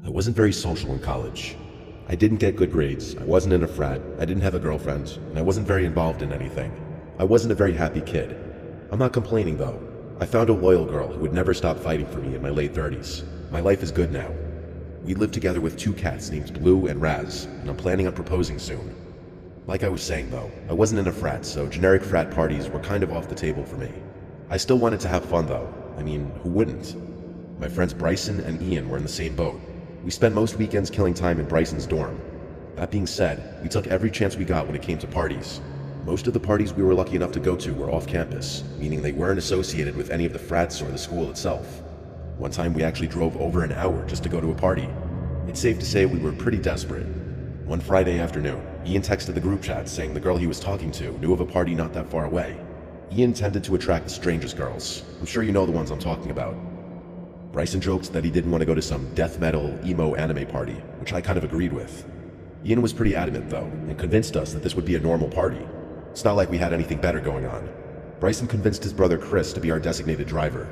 I wasn't very social in college. I didn't get good grades, I wasn't in a frat, I didn't have a girlfriend, and I wasn't very involved in anything. I wasn't a very happy kid. I'm not complaining though. I found a loyal girl who would never stop fighting for me in my late 30s. My life is good now. We live together with two cats named Blue and Raz, and I'm planning on proposing soon. Like I was saying though, I wasn't in a frat, so generic frat parties were kind of off the table for me. I still wanted to have fun though. I mean, who wouldn't? My friends Bryson and Ian were in the same boat. We spent most weekends killing time in Bryson's dorm. That being said, we took every chance we got when it came to parties. Most of the parties we were lucky enough to go to were off campus, meaning they weren't associated with any of the frats or the school itself. One time we actually drove over an hour just to go to a party. It's safe to say we were pretty desperate. One Friday afternoon, Ian texted the group chat saying the girl he was talking to knew of a party not that far away. Ian tended to attract the strangest girls. I'm sure you know the ones I'm talking about. Bryson joked that he didn't want to go to some death metal, emo anime party, which I kind of agreed with. Ian was pretty adamant though, and convinced us that this would be a normal party. It's not like we had anything better going on. Bryson convinced his brother Chris to be our designated driver.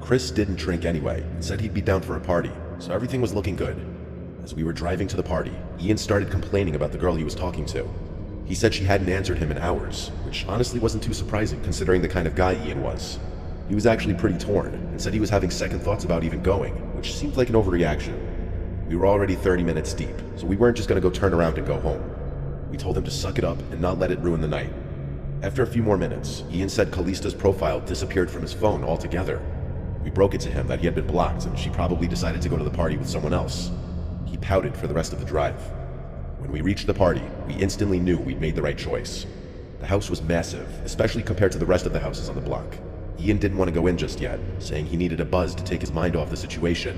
Chris didn't drink anyway, and said he'd be down for a party, so everything was looking good. As we were driving to the party, Ian started complaining about the girl he was talking to. He said she hadn't answered him in hours, which honestly wasn't too surprising considering the kind of guy Ian was. He was actually pretty torn, and said he was having second thoughts about even going, which seemed like an overreaction. We were already 30 minutes deep, so we weren't just gonna go turn around and go home. We told him to suck it up and not let it ruin the night. After a few more minutes, Ian said Callista's profile disappeared from his phone altogether. We broke it to him that he had been blocked and she probably decided to go to the party with someone else. He pouted for the rest of the drive. When we reached the party, we instantly knew we'd made the right choice. The house was massive, especially compared to the rest of the houses on the block. Ian didn't want to go in just yet, saying he needed a buzz to take his mind off the situation.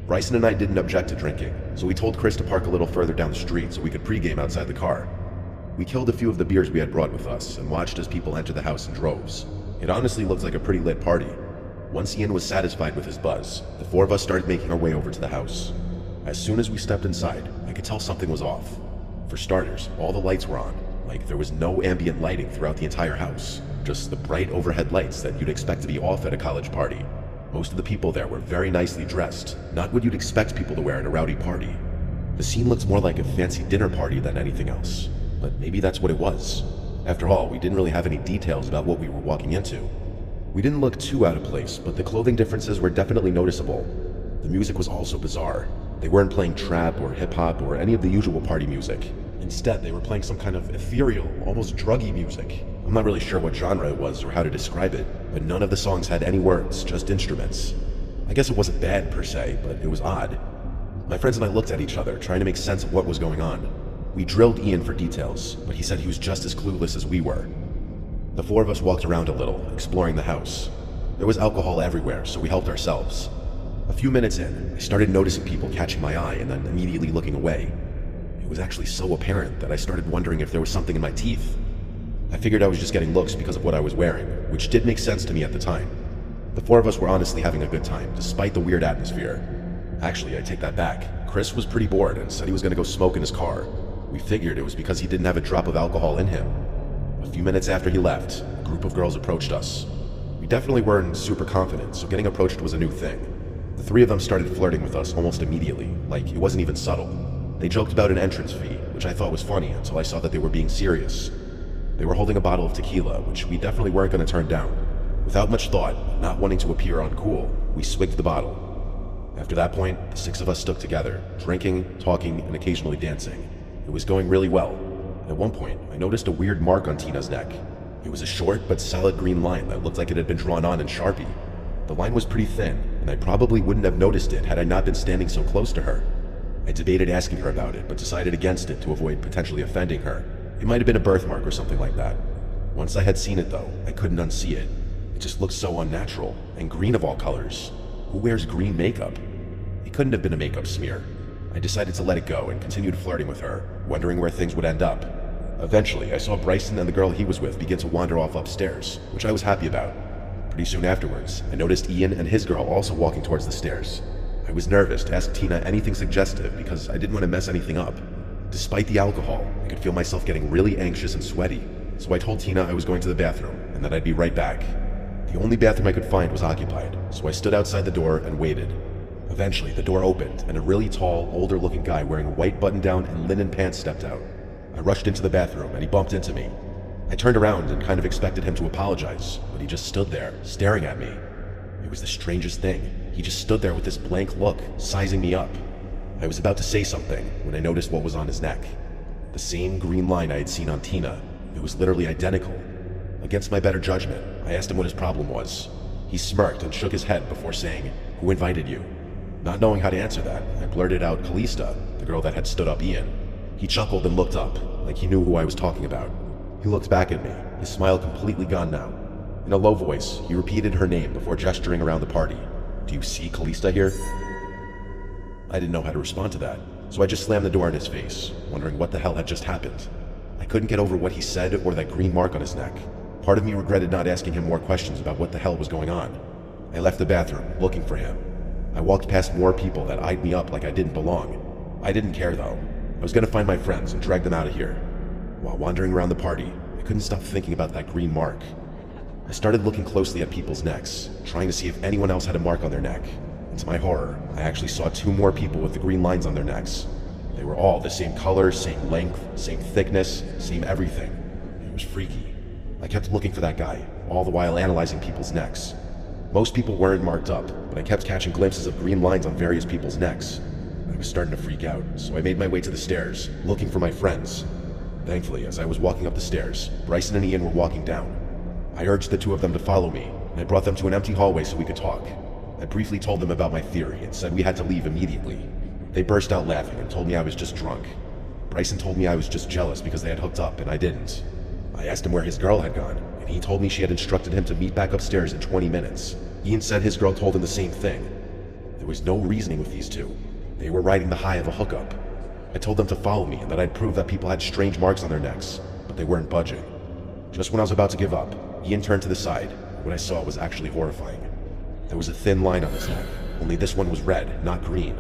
Bryson and I didn't object to drinking, so we told Chris to park a little further down the street so we could pregame outside the car. We killed a few of the beers we had brought with us and watched as people entered the house in droves. It honestly looked like a pretty lit party. Once Ian was satisfied with his buzz, the four of us started making our way over to the house. As soon as we stepped inside, I could tell something was off. For starters, all the lights were on, like there was no ambient lighting throughout the entire house. Just the bright overhead lights that you'd expect to be off at a college party. Most of the people there were very nicely dressed, not what you'd expect people to wear at a rowdy party. The scene looked more like a fancy dinner party than anything else, but maybe that's what it was. After all, we didn't really have any details about what we were walking into. We didn't look too out of place, but the clothing differences were definitely noticeable. The music was also bizarre. They weren't playing trap or hip-hop or any of the usual party music. Instead, they were playing some kind of ethereal, almost druggy music. I'm not really sure what genre it was or how to describe it, but none of the songs had any words, just instruments. I guess it wasn't bad per se, but it was odd. My friends and I looked at each other, trying to make sense of what was going on. We drilled Ian for details, but he said he was just as clueless as we were. The four of us walked around a little, exploring the house. There was alcohol everywhere, so we helped ourselves. A few minutes in, I started noticing people catching my eye and then immediately looking away. It was actually so apparent that I started wondering if there was something in my teeth. I figured I was just getting looks because of what I was wearing, which did make sense to me at the time. The four of us were honestly having a good time, despite the weird atmosphere. Actually, I take that back. Chris was pretty bored and said he was going to go smoke in his car. We figured it was because he didn't have a drop of alcohol in him. A few minutes after he left, a group of girls approached us. We definitely weren't super confident, so getting approached was a new thing. The three of them started flirting with us almost immediately, like it wasn't even subtle. They joked about an entrance fee, which I thought was funny until I saw that they were being serious. They were holding a bottle of tequila, which we definitely weren't going to turn down. Without much thought, not wanting to appear uncool, we swigged the bottle. After that point, the six of us stuck together, drinking, talking, and occasionally dancing. It was going really well. At one point, I noticed a weird mark on Tina's neck. It was a short but solid green line that looked like it had been drawn on in Sharpie. The line was pretty thin, and I probably wouldn't have noticed it had I not been standing so close to her. I debated asking her about it, but decided against it to avoid potentially offending her. It might have been a birthmark or something like that. Once I had seen it though, I couldn't unsee it. It just looked so unnatural, and green of all colors. Who wears green makeup? It couldn't have been a makeup smear. I decided to let it go and continued flirting with her, wondering where things would end up. Eventually, I saw Bryson and the girl he was with begin to wander off upstairs, which I was happy about. Pretty soon afterwards, I noticed Ian and his girl also walking towards the stairs. I was nervous to ask Tina anything suggestive because I didn't want to mess anything up. Despite the alcohol, I could feel myself getting really anxious and sweaty, so I told Tina I was going to the bathroom and that I'd be right back. The only bathroom I could find was occupied, so I stood outside the door and waited. Eventually, the door opened, and a really tall, older-looking guy wearing a white button-down and linen pants stepped out. I rushed into the bathroom, and he bumped into me. I turned around and kind of expected him to apologize, but he just stood there, staring at me. It was the strangest thing. He just stood there with this blank look, sizing me up. I was about to say something when I noticed what was on his neck. The same green line I had seen on Tina. It was literally identical. Against my better judgment, I asked him what his problem was. He smirked and shook his head before saying, "Who invited you?" Not knowing how to answer that, I blurted out Callista, the girl that had stood up Ian. He chuckled and looked up, like he knew who I was talking about. He looked back at me, his smile completely gone now. In a low voice, he repeated her name before gesturing around the party. "Do you see Callista here?" I didn't know how to respond to that, so I just slammed the door in his face, wondering what the hell had just happened. I couldn't get over what he said or that green mark on his neck. Part of me regretted not asking him more questions about what the hell was going on. I left the bathroom, looking for him. I walked past more people that eyed me up like I didn't belong. I didn't care though. I was gonna find my friends and drag them out of here. While wandering around the party, I couldn't stop thinking about that green mark. I started looking closely at people's necks, trying to see if anyone else had a mark on their neck. And to my horror, I actually saw 2 more people with the green lines on their necks. They were all the same color, same length, same thickness, same everything. It was freaky. I kept looking for that guy, all the while analyzing people's necks. Most people weren't marked up, but I kept catching glimpses of green lines on various people's necks. I was starting to freak out, so I made my way to the stairs, looking for my friends. Thankfully, as I was walking up the stairs, Bryson and Ian were walking down. I urged the 2 of them to follow me, and I brought them to an empty hallway so we could talk. I briefly told them about my theory and said we had to leave immediately. They burst out laughing and told me I was just drunk. Bryson told me I was just jealous because they had hooked up and I didn't. I asked him where his girl had gone, and he told me she had instructed him to meet back upstairs in 20 minutes. Ian said his girl told him the same thing. There was no reasoning with these 2. They were riding the high of a hookup. I told them to follow me and that I'd prove that people had strange marks on their necks, but they weren't budging. Just when I was about to give up, Ian turned to the side. What I saw was actually horrifying. There was a thin line on his neck, only this one was red, not green.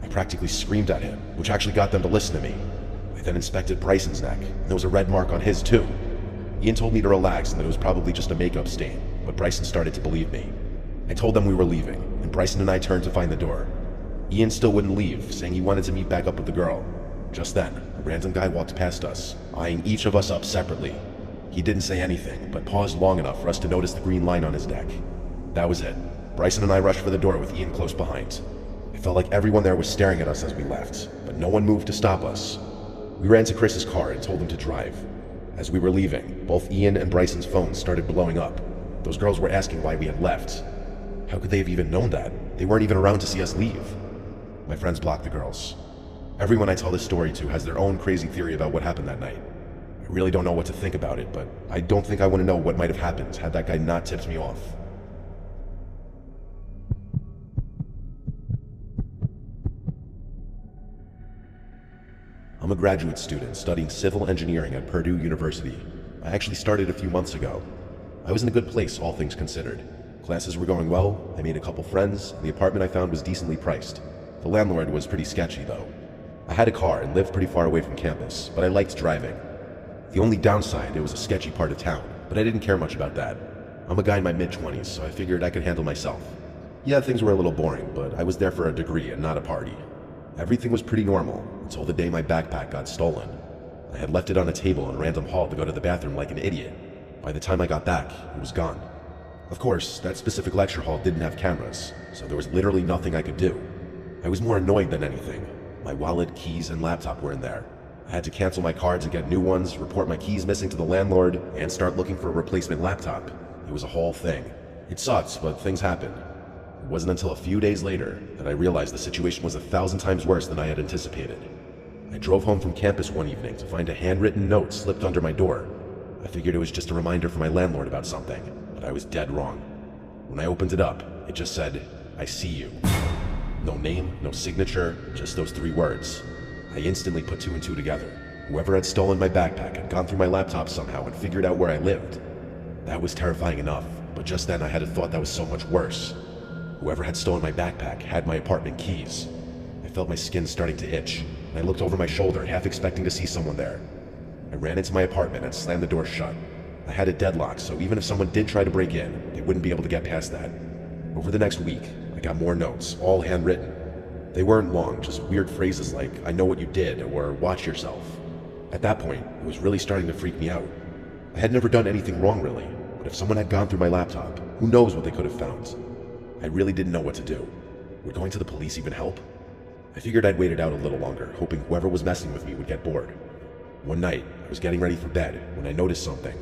I practically screamed at him, which actually got them to listen to me. I then inspected Bryson's neck, and there was a red mark on his too. Ian told me to relax and that it was probably just a makeup stain, but Bryson started to believe me. I told them we were leaving, and Bryson and I turned to find the door. Ian still wouldn't leave, saying he wanted to meet back up with the girl. Just then, a random guy walked past us, eyeing each of us up separately. He didn't say anything, but paused long enough for us to notice the green line on his neck. That was it. Bryson and I rushed for the door with Ian close behind. I felt like everyone there was staring at us as we left, but no one moved to stop us. We ran to Chris's car and told him to drive. As we were leaving, both Ian and Bryson's phones started blowing up. Those girls were asking why we had left. How could they have even known that? They weren't even around to see us leave. My friends blocked the girls. Everyone I tell this story to has their own crazy theory about what happened that night. I really don't know what to think about it, but I don't think I want to know what might have happened had that guy not tipped me off. I'm a graduate student studying civil engineering at Purdue University. I actually started a few months ago. I was in a good place, all things considered. Classes were going well, I made a couple friends, and the apartment I found was decently priced. The landlord was pretty sketchy though. I had a car and lived pretty far away from campus, but I liked driving. The only downside, it was a sketchy part of town, but I didn't care much about that. I'm a guy in my mid-20s, so I figured I could handle myself. Yeah, things were a little boring, but I was there for a degree and not a party. Everything was pretty normal, until the day my backpack got stolen. I had left it on a table in a random hall to go to the bathroom like an idiot. By the time I got back, it was gone. Of course, that specific lecture hall didn't have cameras, so there was literally nothing I could do. I was more annoyed than anything. My wallet, keys, and laptop were in there. I had to cancel my cards and get new ones, report my keys missing to the landlord, and start looking for a replacement laptop. It was a whole thing. It sucked, but things happened. It wasn't until a few days later that I realized the situation was 1,000 times worse than I had anticipated. I drove home from campus one evening to find a handwritten note slipped under my door. I figured it was just a reminder from my landlord about something, but I was dead wrong. When I opened it up, it just said, "I see you." No name, no signature, just those 3 words. I instantly put 2 and 2 together. Whoever had stolen my backpack had gone through my laptop somehow and figured out where I lived. That was terrifying enough, but just then I had a thought that was so much worse. Whoever had stolen my backpack had my apartment keys. I felt my skin starting to itch, and I looked over my shoulder, half expecting to see someone there. I ran into my apartment and slammed the door shut. I had it deadlocked, so even if someone did try to break in, they wouldn't be able to get past that. Over the next week, I got more notes, all handwritten. They weren't long, just weird phrases like, "I know what you did," or "watch yourself." At that point, it was really starting to freak me out. I had never done anything wrong really, but if someone had gone through my laptop, who knows what they could have found. I really didn't know what to do. Would going to the police even help? I figured I'd wait it out a little longer, hoping whoever was messing with me would get bored. One night, I was getting ready for bed when I noticed something.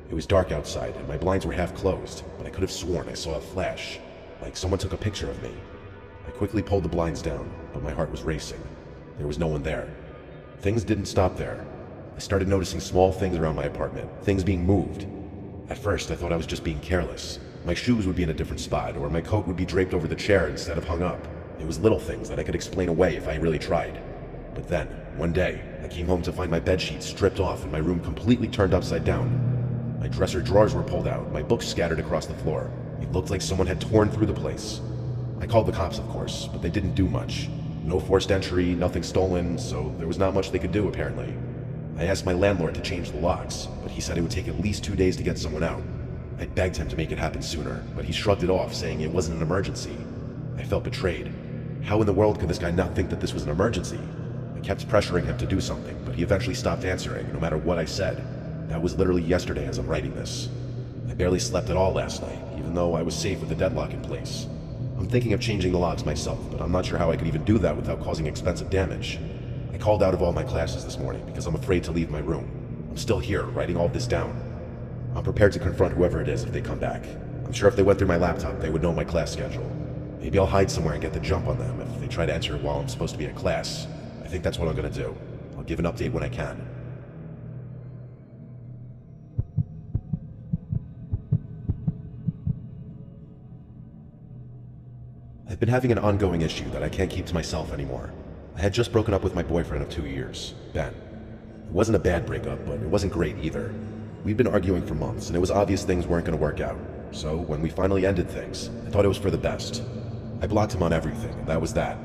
It was dark outside and my blinds were half closed, but I could have sworn I saw a flash, like someone took a picture of me. I quickly pulled the blinds down, but my heart was racing. There was no one there. Things didn't stop there. I started noticing small things around my apartment, things being moved. At first, I thought I was just being careless. My shoes would be in a different spot, or my coat would be draped over the chair instead of hung up. It was little things that I could explain away if I really tried. But then, one day, I came home to find my bedsheets stripped off and my room completely turned upside down. My dresser drawers were pulled out, my books scattered across the floor. It looked like someone had torn through the place. I called the cops, of course, but they didn't do much. No forced entry, nothing stolen, so there was not much they could do, apparently. I asked my landlord to change the locks, but he said it would take at least 2 days to get someone out. I begged him to make it happen sooner, but he shrugged it off, saying it wasn't an emergency. I felt betrayed. How in the world could this guy not think that this was an emergency? I kept pressuring him to do something, but he eventually stopped answering, no matter what I said. That was literally yesterday as I'm writing this. I barely slept at all last night, even though I was safe with the deadlock in place. I'm thinking of changing the locks myself, but I'm not sure how I could even do that without causing expensive damage. I called out of all my classes this morning because I'm afraid to leave my room. I'm still here, writing all this down. I'm prepared to confront whoever it is if they come back. I'm sure if they went through my laptop, they would know my class schedule. Maybe I'll hide somewhere and get the jump on them if they try to enter while I'm supposed to be at class. I think that's what I'm gonna do. I'll give an update when I can. I've been having an ongoing issue that I can't keep to myself anymore. I had just broken up with my boyfriend of 2 years, Ben. It wasn't a bad breakup, but it wasn't great either. We'd been arguing for months, and it was obvious things weren't going to work out. So when we finally ended things, I thought it was for the best. I blocked him on everything, and that was that.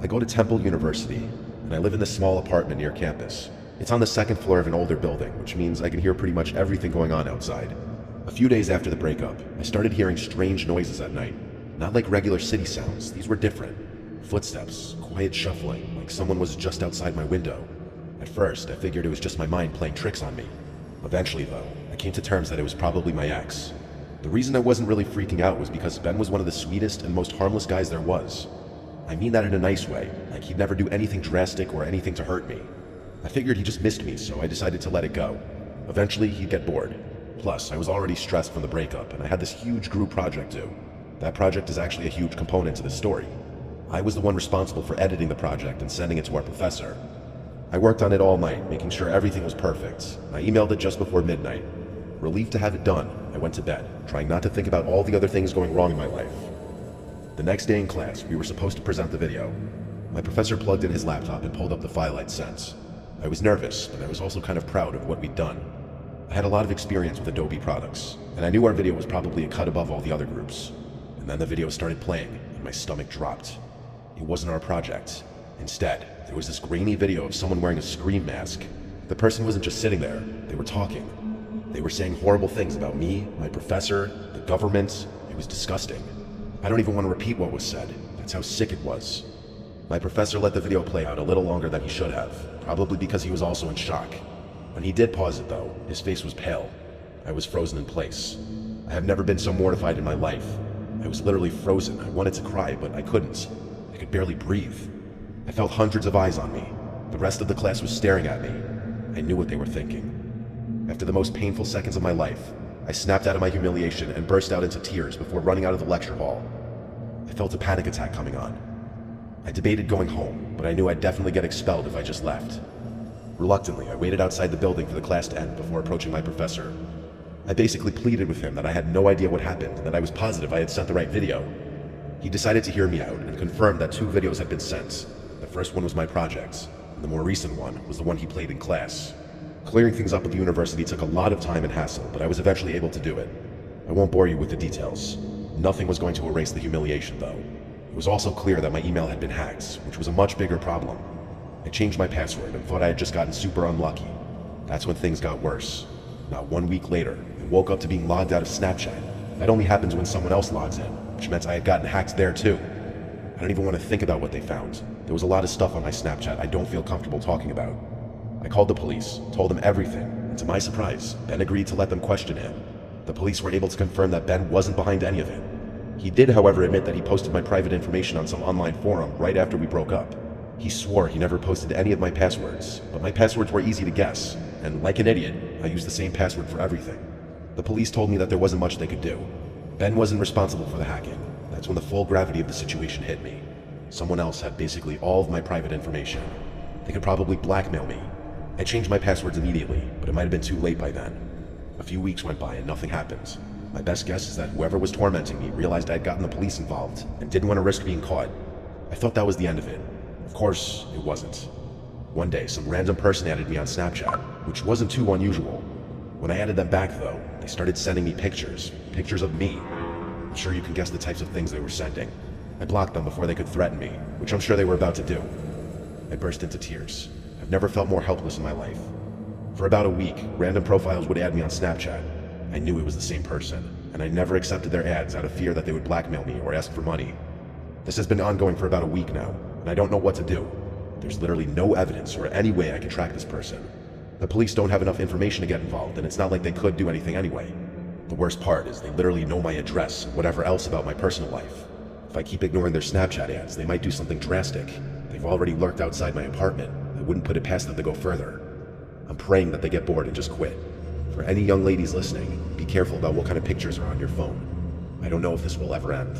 I go to Temple University, and I live in this small apartment near campus. It's on the second floor of an older building, which means I can hear pretty much everything going on outside. A few days after the breakup, I started hearing strange noises at night. Not like regular city sounds, these were different. Footsteps, quiet shuffling, like someone was just outside my window. At first, I figured it was just my mind playing tricks on me. Eventually, though, I came to terms that it was probably my ex. The reason I wasn't really freaking out was because Ben was one of the sweetest and most harmless guys there was. I mean that in a nice way, like he'd never do anything drastic or anything to hurt me. I figured he just missed me, so I decided to let it go. Eventually, he'd get bored. Plus, I was already stressed from the breakup, and I had this huge group project due. That project is actually a huge component to the story. I was the one responsible for editing the project and sending it to our professor. I worked on it all night, making sure everything was perfect. I emailed it just before midnight. Relieved to have it done, I went to bed, trying not to think about all the other things going wrong in my life. The next day in class, we were supposed to present the video. My professor plugged in his laptop and pulled up the file I'd sent. I was nervous, but I was also kind of proud of what we'd done. I had a lot of experience with Adobe products, and I knew our video was probably a cut above all the other groups. And then the video started playing, and my stomach dropped. It wasn't our project. Instead, there was this grainy video of someone wearing a scream mask. The person wasn't just sitting there, they were talking. They were saying horrible things about me, my professor, the government. It was disgusting. I don't even want to repeat what was said. That's how sick it was. My professor let the video play out a little longer than he should have, probably because he was also in shock. When he did pause it though, his face was pale. I was frozen in place. I have never been so mortified in my life. I was literally frozen. I wanted to cry, but I couldn't. I could barely breathe. I felt hundreds of eyes on me. The rest of the class was staring at me. I knew what they were thinking. After the most painful seconds of my life, I snapped out of my humiliation and burst out into tears before running out of the lecture hall. I felt a panic attack coming on. I debated going home, but I knew I'd definitely get expelled if I just left. Reluctantly, I waited outside the building for the class to end before approaching my professor. I basically pleaded with him that I had no idea what happened and that I was positive I had sent the right video. He decided to hear me out and confirmed that 2 videos had been sent. The first one was my project, and the more recent one was the one he played in class. Clearing things up at the university took a lot of time and hassle, but I was eventually able to do it. I won't bore you with the details. Nothing was going to erase the humiliation, though. It was also clear that my email had been hacked, which was a much bigger problem. I changed my password and thought I had just gotten super unlucky. That's when things got worse. Not 1 week later, I woke up to being logged out of Snapchat. That only happens when someone else logs in. which meant I had gotten hacked there too. I don't even want to think about what they found. There was a lot of stuff on my Snapchat I don't feel comfortable talking about. I called the police, told them everything, and to my surprise, Ben agreed to let them question him. The police were able to confirm that Ben wasn't behind any of it. He did, however, admit that he posted my private information on some online forum right after we broke up. He swore he never posted any of my passwords, but my passwords were easy to guess, and like an idiot, I used the same password for everything. The police told me that there wasn't much they could do. Ben wasn't responsible for the hacking. That's when the full gravity of the situation hit me. Someone else had basically all of my private information. They could probably blackmail me. I changed my passwords immediately, but it might have been too late by then. A few weeks went by and nothing happened. My best guess is that whoever was tormenting me realized I had gotten the police involved and didn't want to risk being caught. I thought that was the end of it. Of course, it wasn't. One day, some random person added me on Snapchat, which wasn't too unusual. When I added them back though, they started sending me pictures of me. I'm sure you can guess the types of things they were sending. I blocked them before they could threaten me, which I'm sure they were about to do. I burst into tears. I've never felt more helpless in my life. For about a week, random profiles would add me on Snapchat. I knew it was the same person, and I never accepted their ads out of fear that they would blackmail me or ask for money. This has been ongoing for about a week now, and I don't know what to do. There's literally no evidence or any way I can track this person. The police don't have enough information to get involved, and it's not like they could do anything anyway. The worst part is they literally know my address and whatever else about my personal life. If I keep ignoring their Snapchat ads, they might do something drastic. They've already lurked outside my apartment. I wouldn't put it past them to go further. I'm praying that they get bored and just quit. For any young ladies listening, be careful about what kind of pictures are on your phone. I don't know if this will ever end.